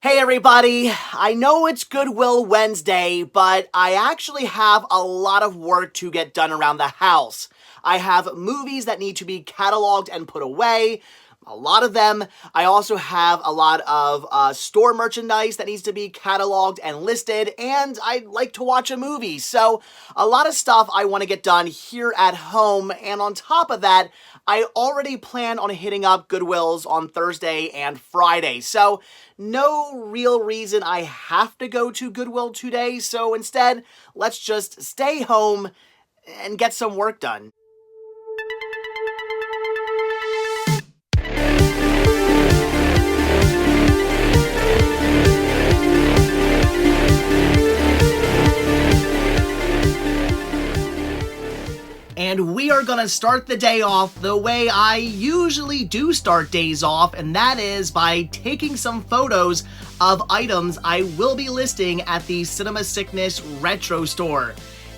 Hey everybody, I know it's Goodwill Wednesday, but I actually have a lot of work to get done around the house. I have movies that need to be cataloged and put away, a lot of them. I also have a lot of store merchandise that needs to be cataloged and listed, and I'd like to watch a movie. So a lot of stuff I want to get done here at home, and on top of that, I already plan on hitting up Goodwill's on Thursday and Friday. So no real reason I have to go to Goodwill today, so instead, let's just stay home and get some work done. And we are going to start the day off the way I usually do start days off, and that is by taking some photos of items I will be listing at the Cinema Sickness Retro Store.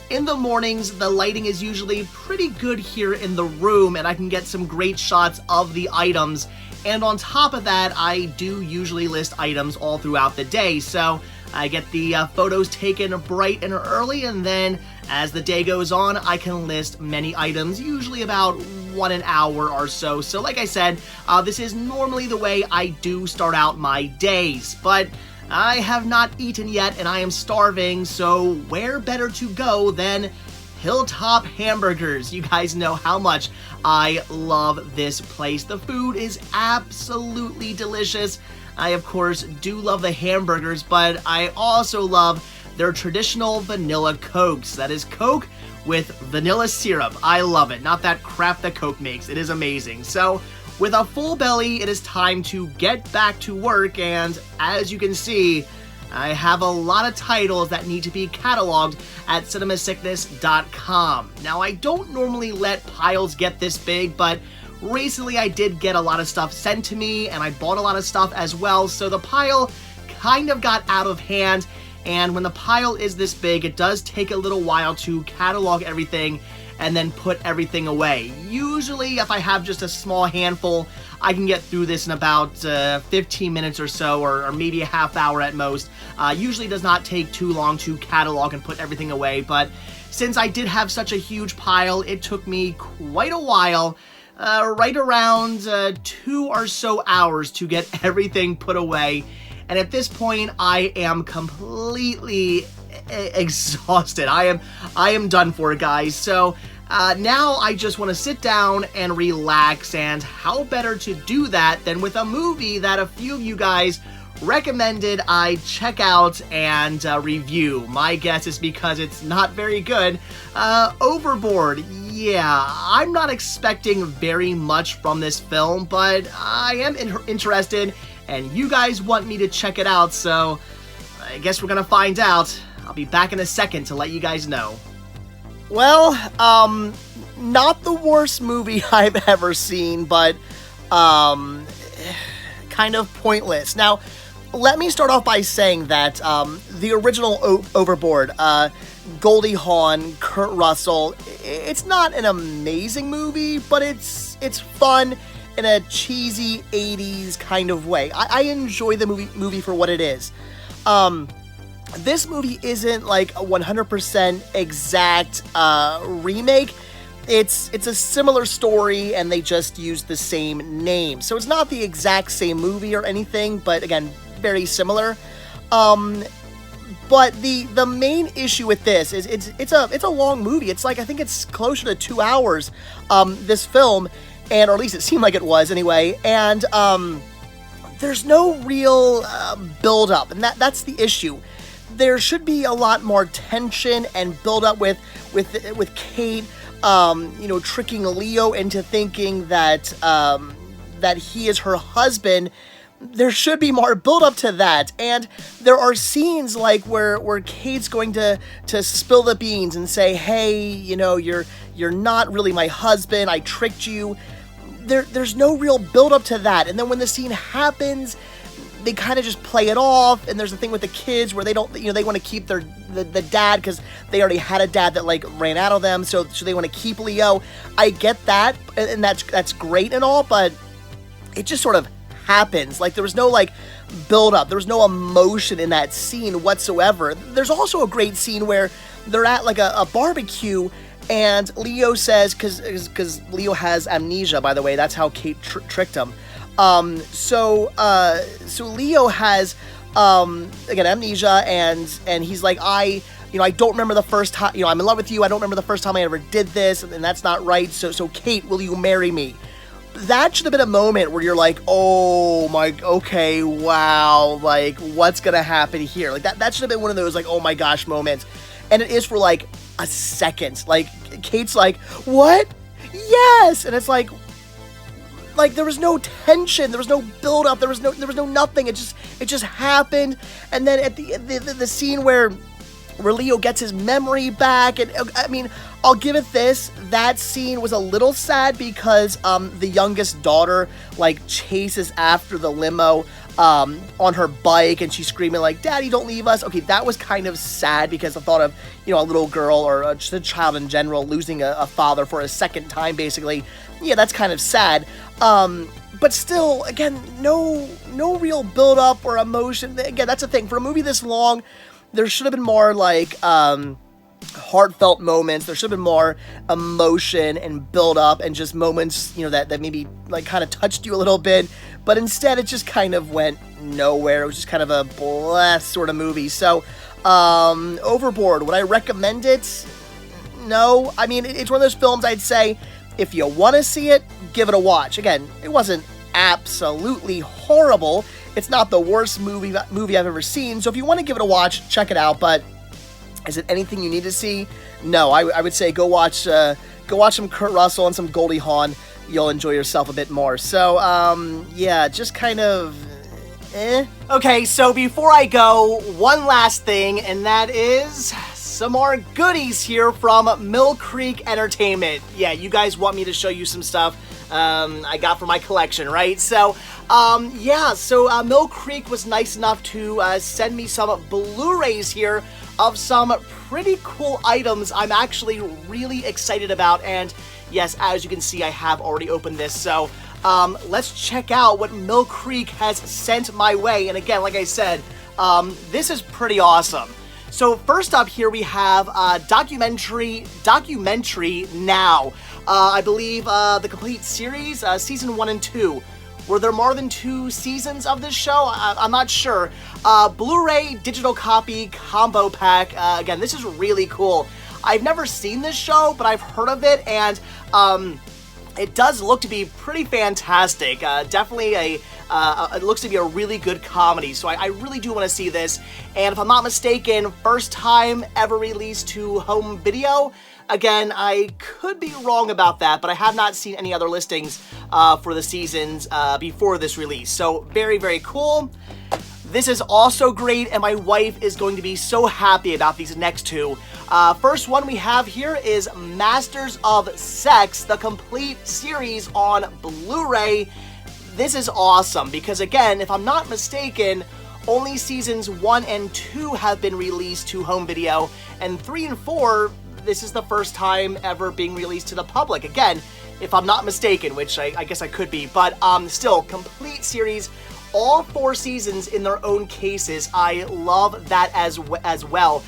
In the mornings, the lighting is usually pretty good here in the room, and I can get some great shots of the items. And on top of that, I do usually list items all throughout the day, so I get the photos taken bright and early, and then as the day goes on, I can list many items, usually about an hour or so. So like I said, this is normally the way I do start out my days, but I have not eaten yet and I am starving, so where better to go than Hilltop Hamburgers? You guys know how much I love this place. The food is absolutely delicious. I, of course, do love the hamburgers, but I also love their traditional vanilla Cokes. That is Coke with vanilla syrup. I love it. Not that crap that Coke makes. It is amazing. So, with a full belly, it is time to get back to work, and as you can see, I have a lot of titles that need to be cataloged at cinemasickness.com. Now, I don't normally let piles get this big, but recently I did get a lot of stuff sent to me, and I bought a lot of stuff as well, so the pile kind of got out of hand. And when the pile is this big, it does take a little while to catalog everything and then put everything away. Usually, if I have just a small handful, I can get through this in about 15 minutes or so, or maybe a half hour at most. Usually does not take too long to catalog and put everything away, but since I did have such a huge pile, it took me quite a while, right around 2 or so hours to get everything put away. And at this point, I am completely exhausted. I am done for, guys. So now I just want to sit down and relax. And how better to do that than with a movie that a few of you guys recommended I check out and review. My guess is because it's not very good. Overboard. Yeah, I'm not expecting very much from this film, but I am interested, and you guys want me to check it out, so I guess we're gonna find out. I'll be back in a second to let you guys know. Well, not the worst movie I've ever seen, but kind of pointless. Now, let me start off by saying that the original Overboard, Goldie Hawn, Kurt Russell, it's not an amazing movie, but it's fun in a cheesy 80s kind of way. I enjoy the movie for what it is. This movie isn't like a 100% exact remake. It's a similar story, and they just use the same name. So it's not the exact same movie or anything, but again, very similar. But the main issue with this is it's a long movie. It's like, I think it's closer to 2 hours, this film, or at least it seemed like it was anyway, and there's no real build-up, and that's the issue. There should be a lot more tension and build-up with Kate, tricking Leo into thinking that he is her husband. There should be more build-up to that, and there are scenes like where Kate's going to spill the beans and say, hey, you're not really my husband, I tricked you. There's no real build-up to that, and then when the scene happens, they kind of just play it off, and there's a thing with the kids where they don't, they want to keep the dad because they already had a dad that ran out of them, so they want to keep Leo. I get that, and that's great and all, but it just sort of happens. Like, there was no, like, build-up. There was no emotion in that scene whatsoever. There's also a great scene where they're at, like, a barbecue, and Leo says, because Leo has amnesia, by the way, that's how Kate tricked him. So Leo has, again, amnesia, and he's like, I don't remember the first time, I'm in love with you, I don't remember the first time I ever did this, and that's not right, so Kate, will you marry me? That should have been a moment where you're like, oh my, okay, wow, like, what's gonna happen here? Like, that should have been one of those, like, oh my gosh moments. And it is for, like, a second. Like, Kate's like, what? Yes! And it's like, there was no tension, there was no build-up, there was no nothing. It just happened. And then at the scene where Leo gets his memory back, and I mean, I'll give it this, that scene was a little sad because the youngest daughter, like, chases after the limo on her bike, and she's screaming like, Daddy, don't leave us. Okay, that was kind of sad because I thought of, a little girl or just a child in general losing a father for a second time, basically. Yeah, that's kind of sad. But still, again, no real build-up or emotion. Again, that's the thing. For a movie this long, there should have been more, like, heartfelt moments. There should have been more emotion and build-up and just moments, that maybe, like, kind of touched you a little bit. But instead, it just kind of went nowhere. It was just kind of a blah sort of movie. So, Overboard, would I recommend it? No. I mean, it's one of those films I'd say, if you want to see it, give it a watch. Again, it wasn't absolutely horrible. It's not the worst movie I've ever seen. So if you want to give it a watch, check it out. But is it anything you need to see? No, I would say go watch some Kurt Russell and some Goldie Hawn. You'll enjoy yourself a bit more. So, yeah, just kind of, Okay, so before I go, one last thing, and that is some more goodies here from Mill Creek Entertainment. Yeah, you guys want me to show you some stuff I got for my collection, right? So, Mill Creek was nice enough to send me some Blu-rays here of some pretty cool items I'm actually really excited about, and yes, as you can see, I have already opened this, so let's check out what Mill Creek has sent my way. And again, like I said, this is pretty awesome. So first up here we have documentary Now. I believe the complete series, season 1 and 2. Were there more than 2 seasons of this show? I'm not sure. Blu-ray digital copy combo pack. Again, this is really cool. I've never seen this show, but I've heard of it, and it does look to be pretty fantastic. Definitely it looks to be a really good comedy, so I really do want to see this. And if I'm not mistaken, first time ever released to home video. Again, I could be wrong about that, but I have not seen any other listings for the seasons before this release. So very, very cool. This is also great, and my wife is going to be so happy about these next 2. First one we have here is Masters of Sex, the complete series on Blu-ray. This is awesome because, again, if I'm not mistaken, only seasons 1 and 2 have been released to home video, and 3 and 4, this is the first time ever being released to the public. Again, if I'm not mistaken, which I guess I could be, but still, complete series, all 4 seasons in their own cases. I love that as well.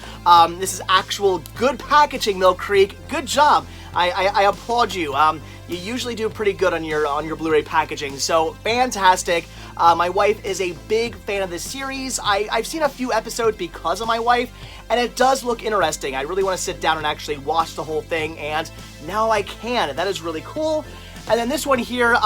This is actual good packaging, Mill Creek. Good job. I applaud you. You usually do pretty good on your Blu-ray packaging, so fantastic. My wife is a big fan of this series. I've seen a few episodes because of my wife, and it does look interesting. I really want to sit down and actually watch the whole thing, and now I can. That is really cool. And then this one here,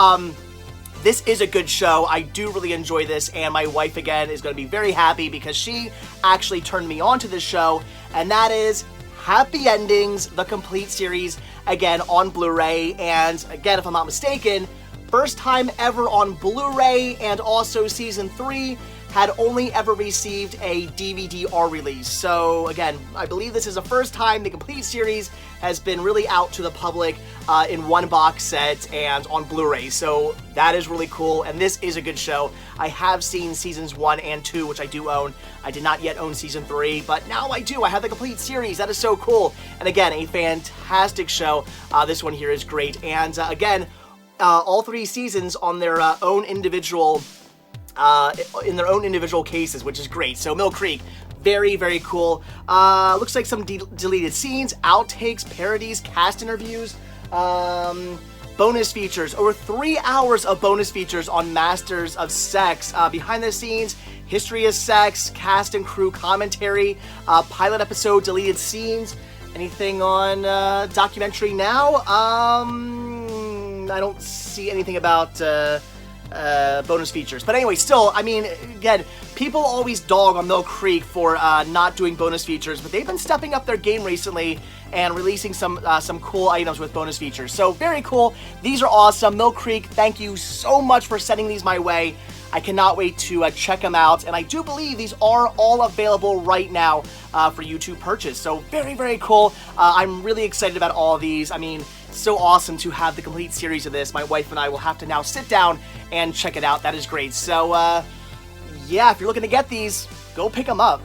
this is a good show. I do really enjoy this, and my wife, again, is going to be very happy because she actually turned me on to this show, and that is Happy Endings, the complete series, again, on Blu-ray. And again, if I'm not mistaken, first time ever on Blu-ray, and also season 3 had only ever received a DVD-R release. So again, I believe this is the first time the complete series has been really out to the public in one box set and on Blu-ray. So that is really cool, and this is a good show. I have seen seasons 1 and 2, which I do own. I did not yet own season 3, but now I do. I have the complete series. That is so cool. And again, a fantastic show. This one here is great. And again, all 3 seasons on their own individual in their own individual cases, which is great. So Mill Creek, very, very cool. Looks like some deleted scenes, outtakes, parodies, cast interviews, bonus features. Over 3 hours of bonus features on Masters of Sex. Behind the scenes, history of sex, cast and crew commentary, pilot episode, deleted scenes. Anything on documentary now? I don't see anything about bonus features. But anyway, still, I mean, again, people always dog on Mill Creek for not doing bonus features, but they've been stepping up their game recently and releasing some cool items with bonus features. So very cool. These are awesome. Mill Creek, thank you so much for sending these my way. I cannot wait to check them out, and I do believe these are all available right now for you to purchase. So very, very cool. I'm really excited about all of these. I mean, so awesome to have the complete series of this. My wife and I will have to now sit down and check it out. That is great. So, yeah, if you're looking to get these, go pick them up.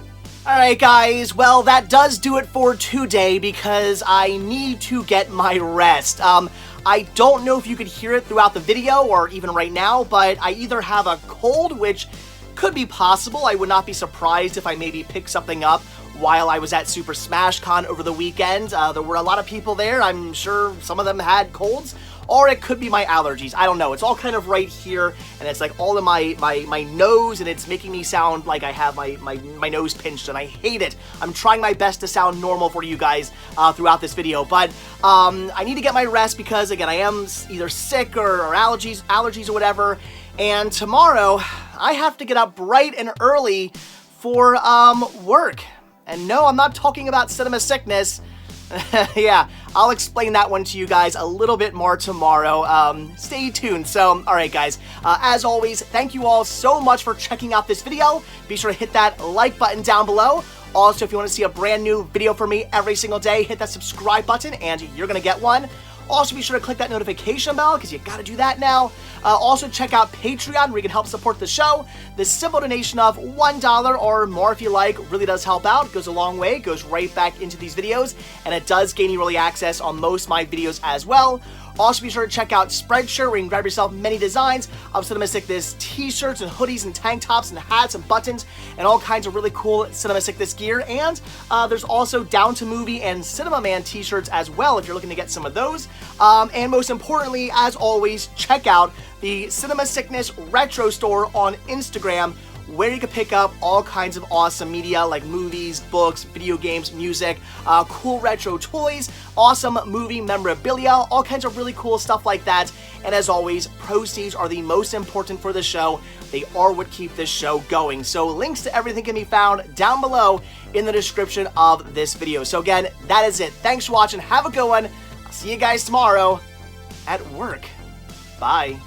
Alright guys, well that does do it for today because I need to get my rest. I don't know if you could hear it throughout the video or even right now, but I either have a cold, which could be possible. I would not be surprised if I maybe picked something up while I was at Super Smash Con over the weekend. There were a lot of people there. I'm sure some of them had colds. Or it could be my allergies. I don't know. It's all kind of right here, and it's like all in my nose, and it's making me sound like I have my nose pinched, and I hate it. I'm trying my best to sound normal for you guys throughout this video, but I need to get my rest because, again, I am either sick or allergies or whatever, and tomorrow I have to get up bright and early for work. And no, I'm not talking about cinema sickness. Yeah, I'll explain that one to you guys a little bit more tomorrow. Stay tuned. So, alright guys, as always, thank you all so much for checking out this video. Be sure to hit that like button down below. Also, if you want to see a brand new video from me every single day, hit that subscribe button and you're going to get one. Also, be sure to click that notification bell because you got to do that now. Also, check out Patreon where you can help support the show. The simple donation of $1 or more if you like really does help out. It goes a long way. It goes right back into these videos, and it does gain you early access on most of my videos as well. Also, be sure to check out Spreadshirt where you can grab yourself many designs of Cinema Sickness t-shirts and hoodies and tank tops and hats and buttons and all kinds of really cool Cinema Sickness gear. And there's also Down to Movie and Cinema Man t-shirts as well if you're looking to get some of those. And most importantly, as always, check out the Cinema Sickness Retro Store on Instagram, where you can pick up all kinds of awesome media like movies, books, video games, music, cool retro toys, awesome movie memorabilia, all kinds of really cool stuff like that. And as always, proceeds are the most important for the show. They are what keep this show going. So links to everything can be found down below in the description of this video. So again, that is it. Thanks for watching. Have a good one. I'll see you guys tomorrow at work. Bye.